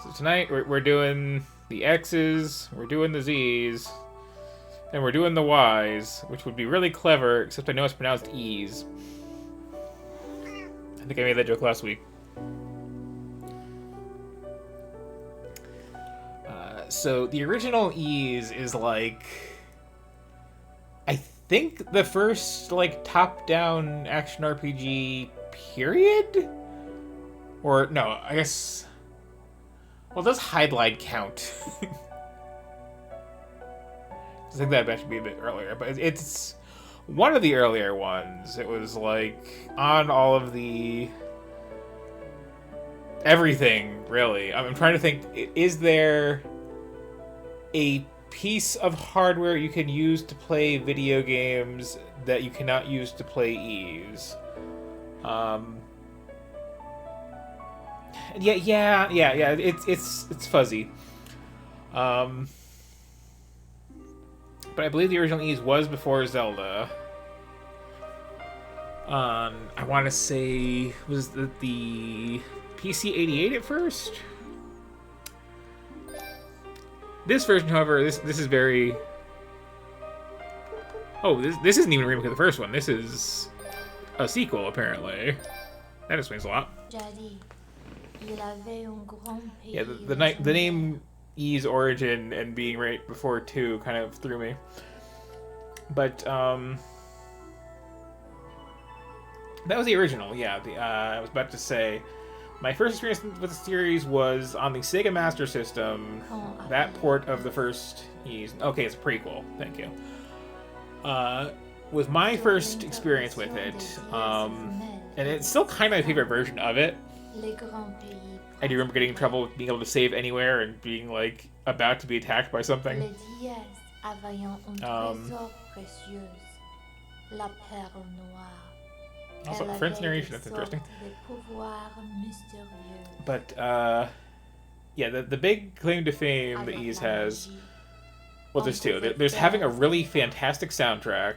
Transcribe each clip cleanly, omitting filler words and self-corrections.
So tonight we're doing the X's, we're doing the Z's, and we're doing the Y's, which would be really clever, except I know it's pronounced E's. I think I made that joke last week. So the original E's is like, I think the first like top-down action RPG period, or no, I guess. Well, does Hydlide count? I think that should be a bit earlier, but it's one of the earlier ones. It was like on all of the everything, really. I'm trying to think. Is there a piece of hardware you can use to play video games that you cannot use to play E's? Yeah. It's fuzzy. But I believe the original E's was before Zelda. I want to say was the PC-88 at first. This version, however, this is very. Oh, this isn't even a remake of the first one. This is a sequel, apparently. That explains a lot. Yeah, the name E's origin and being right before 2 kind of threw me. But that was the original. Yeah, I was about to say my first experience with the series was on the Sega Master System. That port of the first E's. Okay, it's a prequel. Thank you. Was my first experience with it, and it's still kind of my favorite version of it. I do remember getting in trouble with being able to save anywhere and being like about to be attacked by something. Also, French narration, that's interesting. But yeah, the big claim to fame that Ys has. Well, there's two. There's having a really fantastic soundtrack,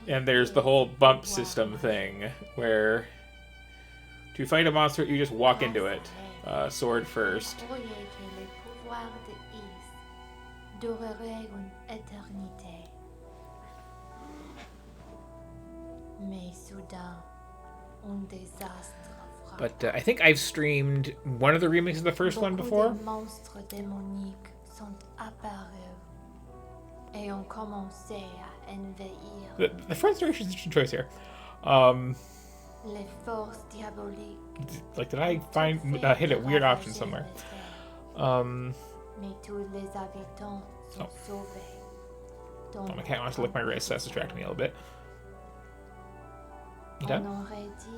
and there's the whole bump system thing, where to fight a monster, you just walk into it, sword first. But I think I've streamed one of the remakes of the first one before. The French narration is an interesting choice here. Like, did I hit a weird option somewhere? Oh, my cat wants to lick my wrist, so that's distracting me a little bit. You done?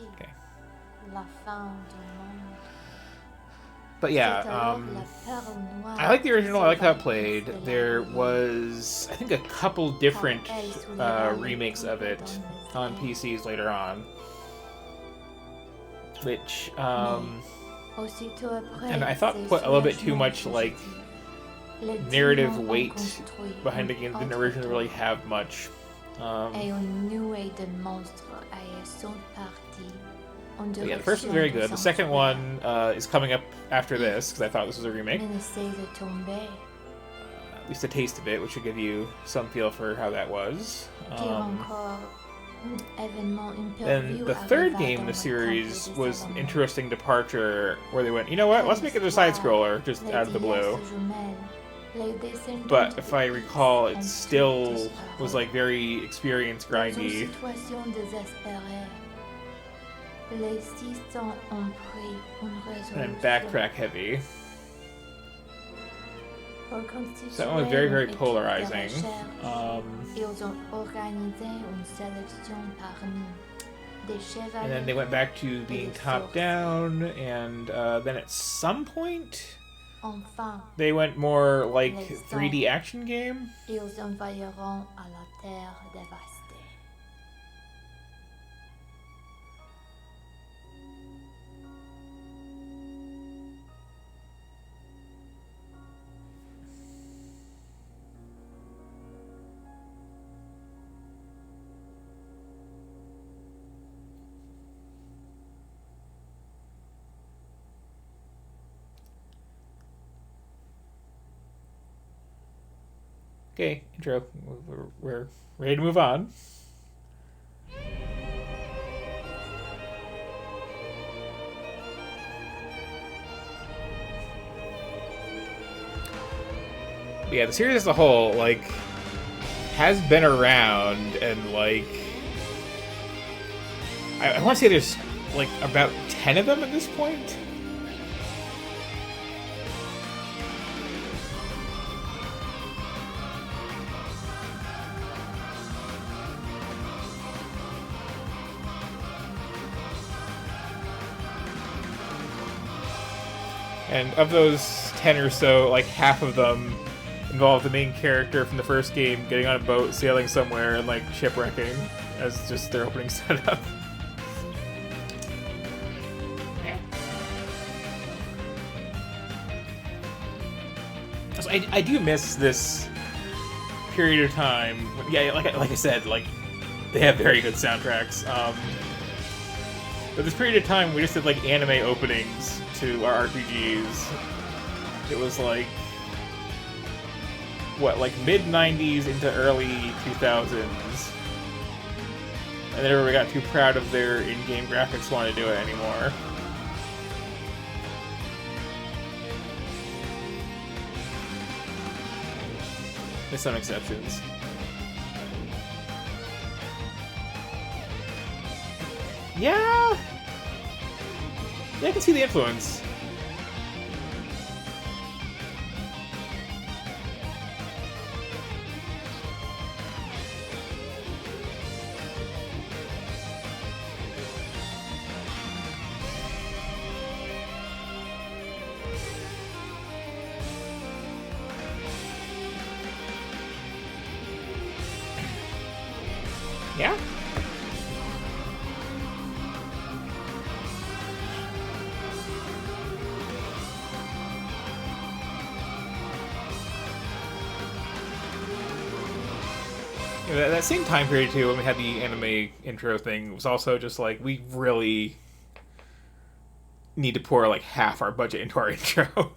Okay. But yeah, I like the original. I like how it played. There was, I think, a couple different remakes of it on PCs later on, which and I thought put a little bit too much like narrative weight behind the game. Didn't originally really have much. Yeah, the first one's very good. The second one is coming up after this, because I thought this was a remake. At least a taste of it, which should give you some feel for how that was. Then the third game in the series was an interesting departure, where they went, you know what, let's make it a side-scroller, just out of the blue. But if I recall, it still was like very experience grindy. And backtrack heavy. So that one was very, very polarizing. And then they went back to being top-down, and then at some point, they went more like 3D action game. Okay, intro. We're ready to move on. But yeah, the series as a whole, like, has been around, and like, I want to say there's like about 10 of them at this point. And of those 10 or so, like half of them involve the main character from the first game getting on a boat, sailing somewhere, and like shipwrecking as just their opening setup. So I do miss this period of time. Yeah, like I said, like they have very good soundtracks. But this period of time, we just did like anime openings to our RPGs. It was like what, like mid '90s into early 2000s, and then everybody got too proud of their in-game graphics to want to do it anymore. With some exceptions. Yeah, I can see the influence. Yeah. That same time period too, when we had the anime intro thing, was also just like we really need to pour like half our budget into our intro,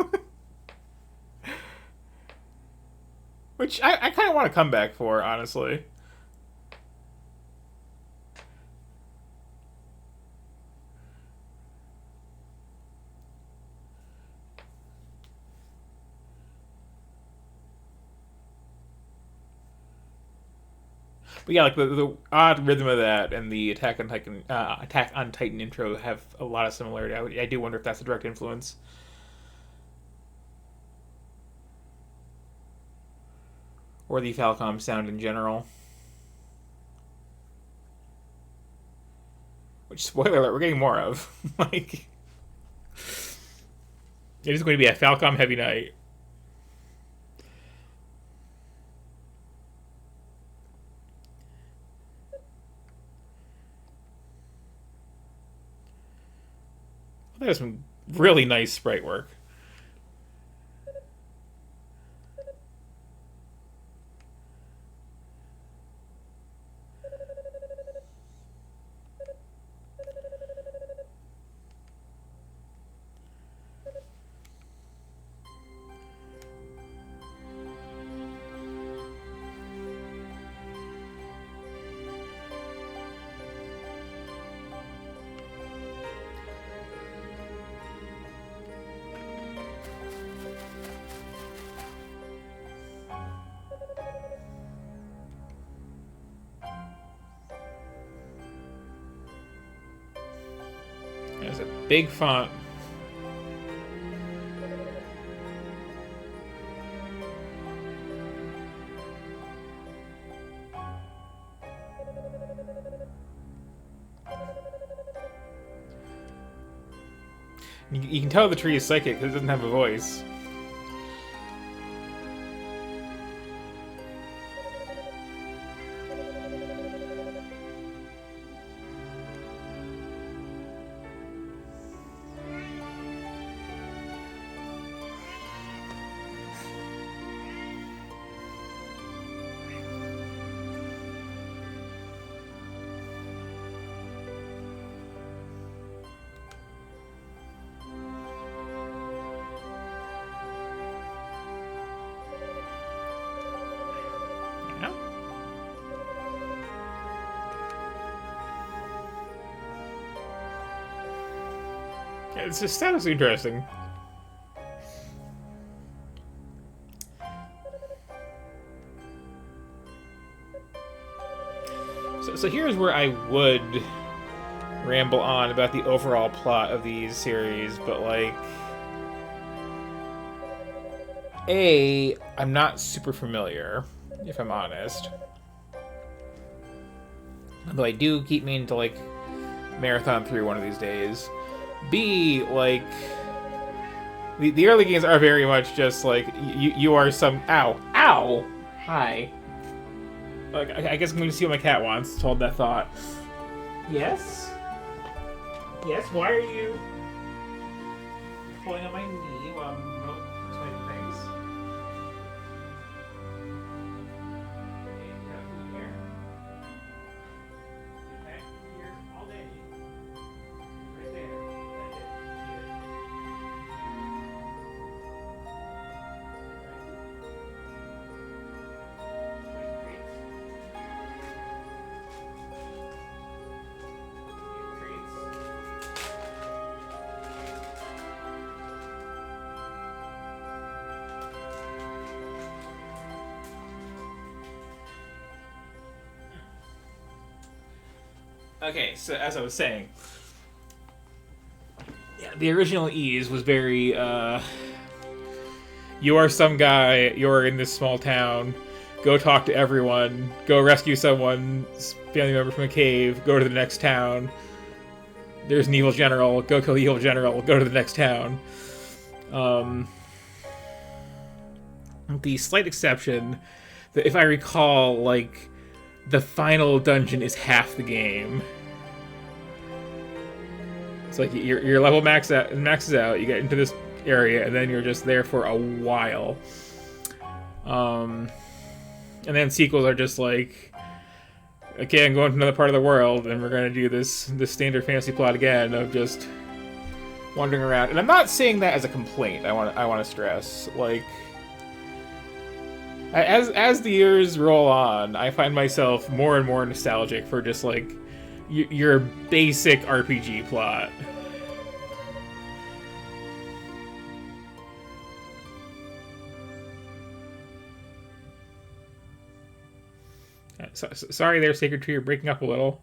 which I kind of want to come back for, honestly. But yeah, like the odd rhythm of that and the Attack on Titan intro have a lot of similarity. I do wonder if that's a direct influence. Or the Falcom sound in general. Which, spoiler alert, we're getting more of. Like, it is going to be a Falcom heavy night. There's some really nice sprite work. There's a big font. You can tell the tree is psychic because it doesn't have a voice. Yeah, it's just sounds interesting. So here's where I would ramble on about the overall plot of these series, but like, I'm not super familiar, if I'm honest. Although I do keep meaning to like marathon through one of these days. B, like, the early games are very much just like you are some ow. Hi. Like, I guess I'm going to see what my cat wants. Hold that thought. Yes? Yes, why are you pulling on my knee while I'm explaining things? Okay, you got food here. Okay, here all day. Right there. That's it. Okay, so as I was saying, yeah, the original Ys was very, you are some guy, you're in this small town, go talk to everyone, go rescue someone's family member from a cave, go to the next town, there's an evil general, go kill the evil general, go to the next town. The slight exception, that if I recall, like, the final dungeon is half the game. It's like your level maxes out, you get into this area, and then you're just there for a while. And then sequels are just like, okay, I'm going to another part of the world, and we're gonna do this standard fantasy plot again of just wandering around. And I'm not saying that as a complaint. I want to stress, like, as the years roll on, I find myself more and more nostalgic for just like your basic RPG plot. Sorry there, Sacred Tree, you're breaking up a little.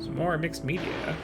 Some more mixed media.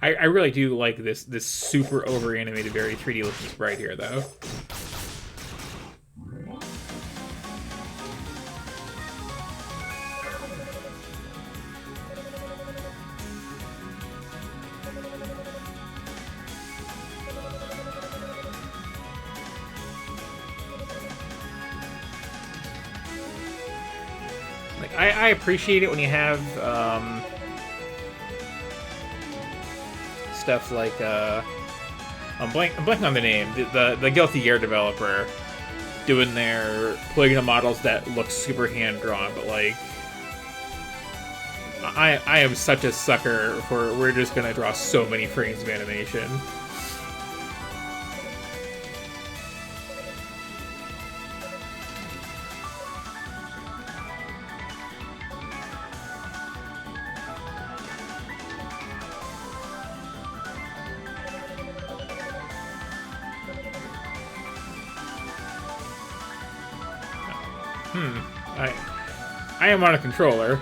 I really do like this super over animated, very 3D looking sprite here, though. Like I appreciate it when you have stuff like I'm blanking on the name, the Guilty Gear developer doing their polygonal models that look super hand drawn, but like I am such a sucker for we're just gonna draw so many frames of animation. I am on a controller.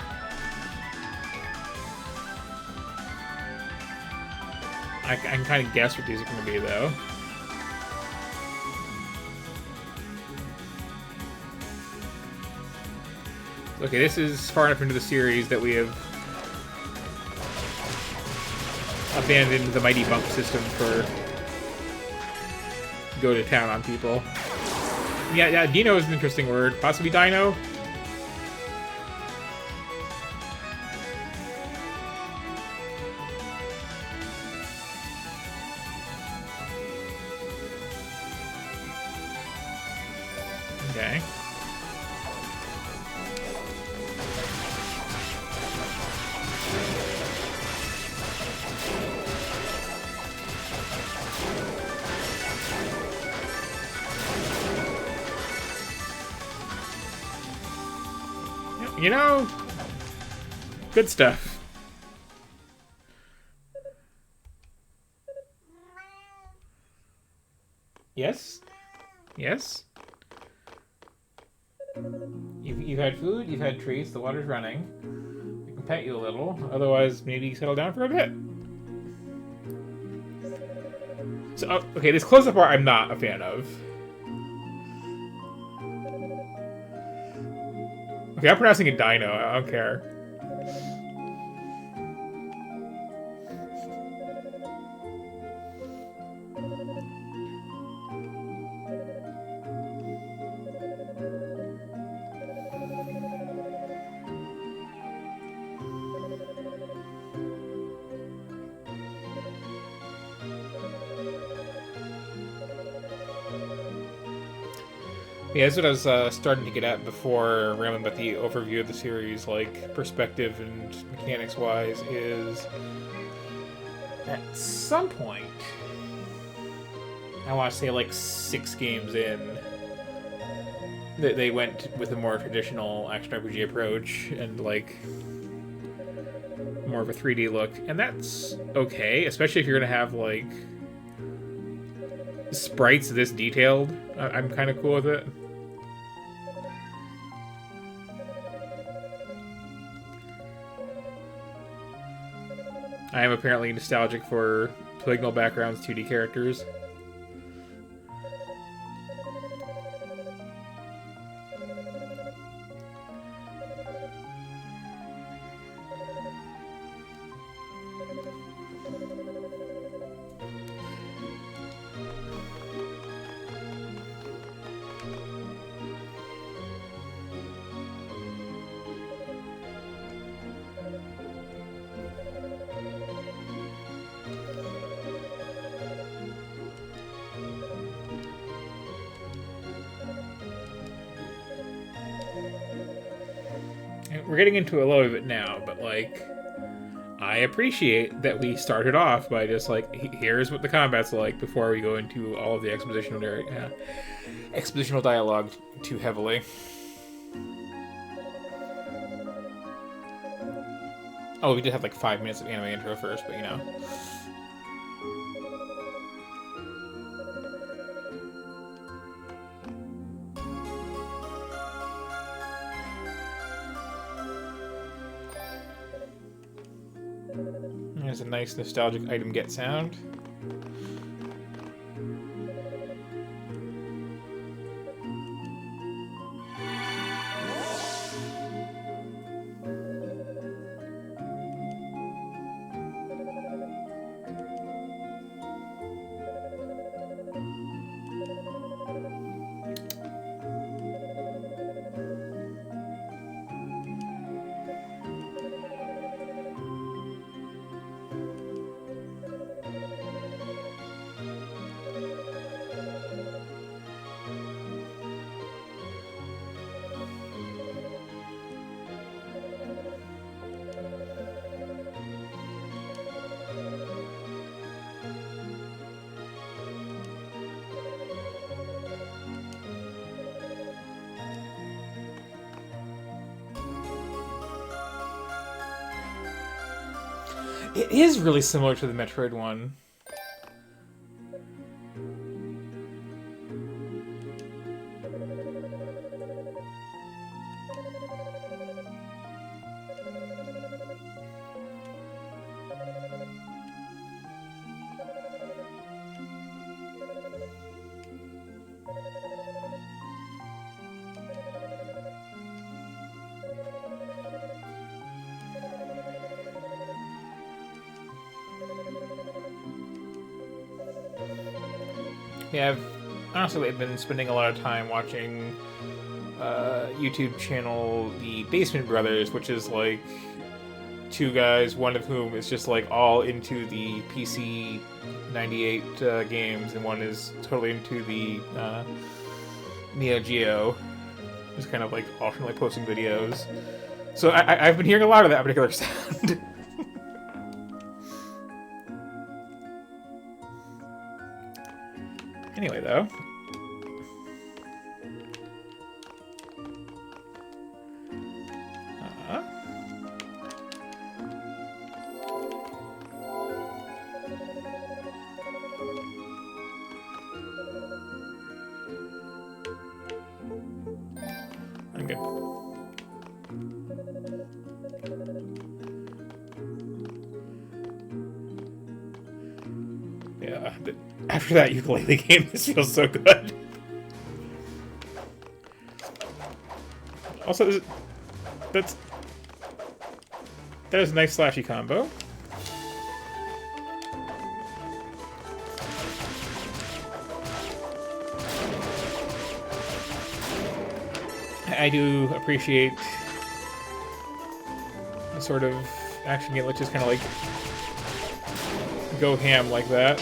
I can kind of guess what these are going to be, though. Okay, this is far enough into the series that we have abandoned the mighty bump system for go to town on people. Yeah, Dino is an interesting word. Possibly Dino? Okay. You know, good stuff. Yes? Yes? You've had food, you've had treats, the water's running. I can pet you a little, otherwise maybe settle down for a bit. So, okay, this close-up art I'm not a fan of. Okay, I'm pronouncing it Dino, I don't care. Yeah, that's what I was starting to get at before rambling about the overview of the series, like, perspective and mechanics-wise, is at some point, I want to say like 6 games in, they went with a more traditional action RPG approach and, like, more of a 3D look, and that's okay, especially if you're going to have, like, sprites this detailed. I'm kind of cool with it. I am apparently nostalgic for polygonal backgrounds, 2D characters. We're getting into a lot of it now, but, like, I appreciate that we started off by just, like, here's what the combat's like before we go into all of the expositional dialogue too heavily. Oh, we did have, like, 5 minutes of anime intro first, but, you know. There's a nice nostalgic item get sound. It is really similar to the Metroid one. Yeah, I've honestly been spending a lot of time watching YouTube channel The Basement Brothers, which is like two guys, one of whom is just like all into the PC 98 games, and one is totally into the Neo Geo. Just kind of like alternately posting videos. So I've been hearing a lot of that particular sound. Anyway, though. I'm good. Yeah, after that ukulele game, this feels so good. Also, that is a nice slashy combo. I do appreciate a sort of action game that just kind of like go ham like that.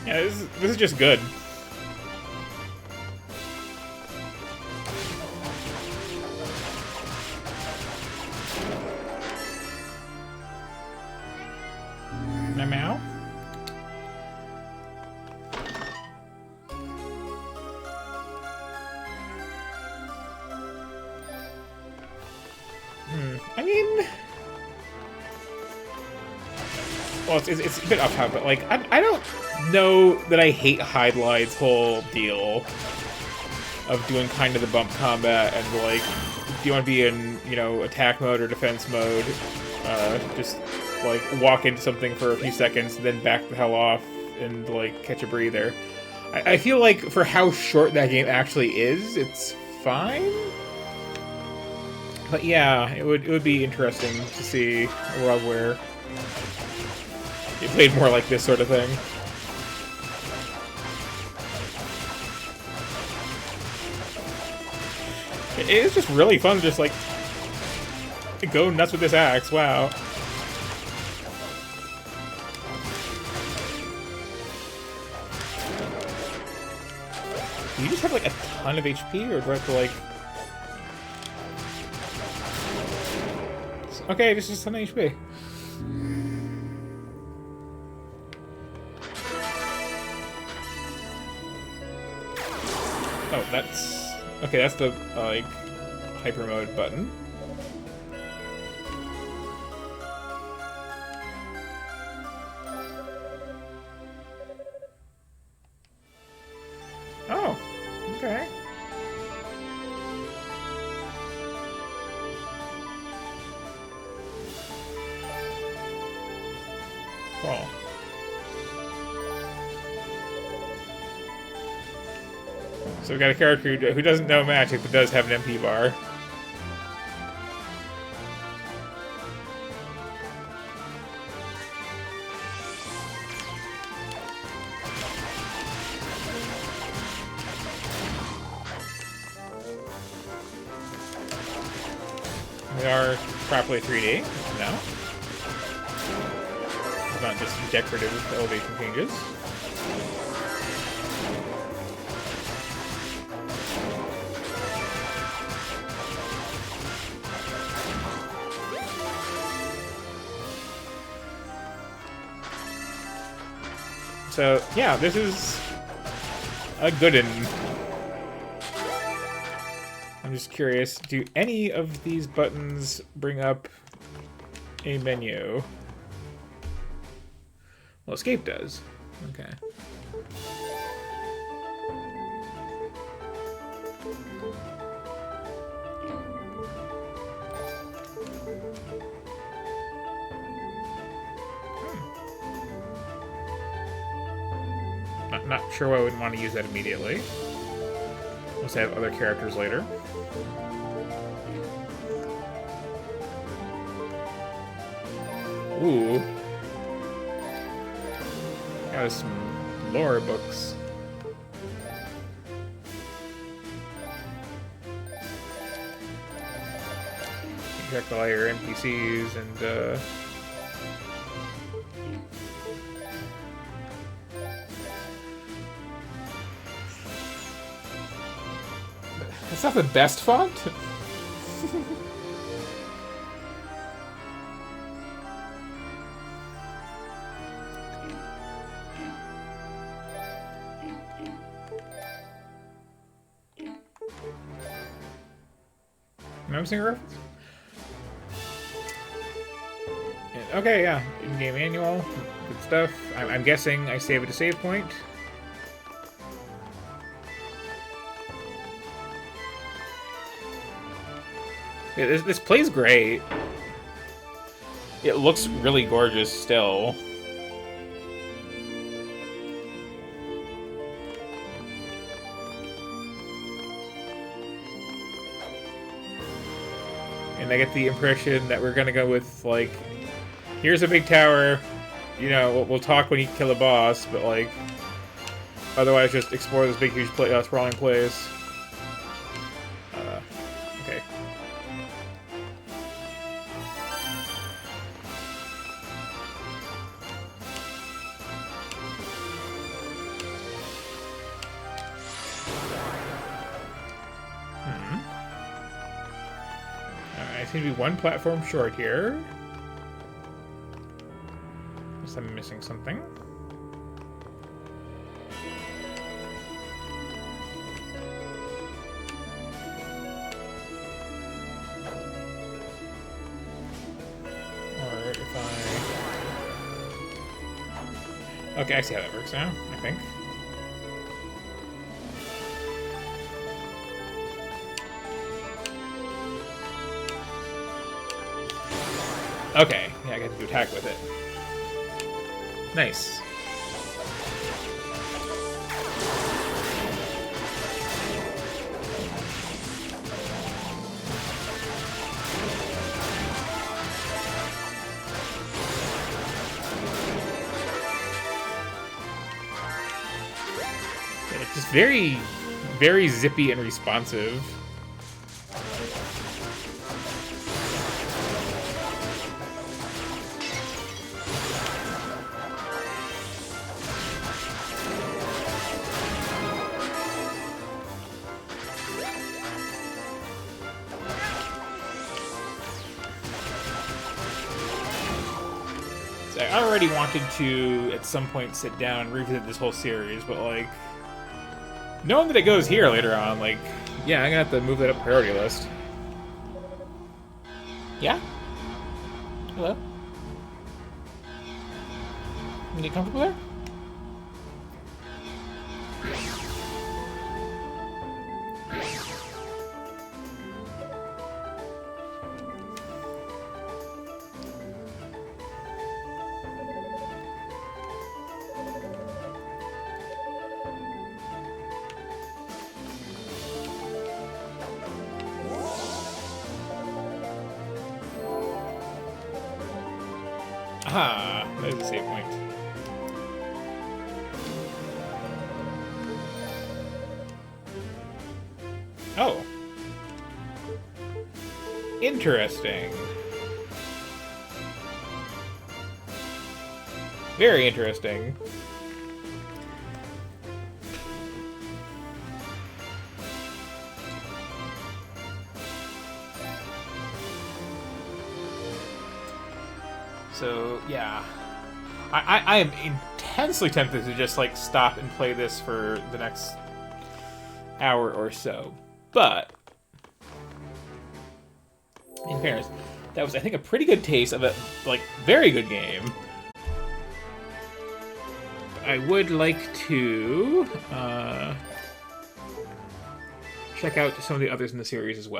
Yeah, this is just good. Meow. I mean, well, it's a bit off topic, but like I don't know that I hate Hydelide's whole deal of doing kind of the bump combat and like, do you want to be in, you know, attack mode or defense mode? Just like walk into something for a few seconds, then back the hell off and like catch a breather. I feel like for how short that game actually is, it's fine. But yeah, it would be interesting to see a world where it played more like this sort of thing. It is just really fun to just like go nuts with this axe. Wow. Do you just have like a ton of HP, or do I have to like? Okay, this is a ton of HP. Oh, that's okay. That's the like hyper mode button. Oh, okay. Cool. So we've got a character who doesn't know magic but does have an MP bar. We are properly 3D now. It's not just decorative elevation changes. So, yeah, this is a good one. I'm just curious, do any of these buttons bring up a menu? Well, escape does. Okay. Not sure why I wouldn't want to use that immediately. Unless I have other characters later. Ooh. Got some lore books. Check all your NPCs and It's not the best font. No single reference? Okay, yeah. In-game manual. Good stuff. I'm guessing I save at a save point. Yeah, this plays great. It looks really gorgeous still. And I get the impression that we're gonna go with, like, here's a big tower, you know, we'll talk when you kill a boss, but, like, otherwise just explore this big, huge sprawling place. Okay. I seem to be one platform short here. Unless I'm missing something. Or if I... Okay, I see how that works now, I think. Okay, yeah, I get to attack with it. Nice. It's just very, very zippy and responsive. I already wanted to, at some point, sit down and revisit this whole series, but, like, knowing that it goes here later on, like, yeah, I'm gonna have to move that up priority list. Yeah? Hello? You get comfortable there? Ah, there's a save point. Oh. Interesting. Very interesting. So, yeah. I am intensely tempted to just, like, stop and play this for the next hour or so. But, in fairness, that was, I think, a pretty good taste of a, like, very good game. I would like to check out some of the others in the series as well.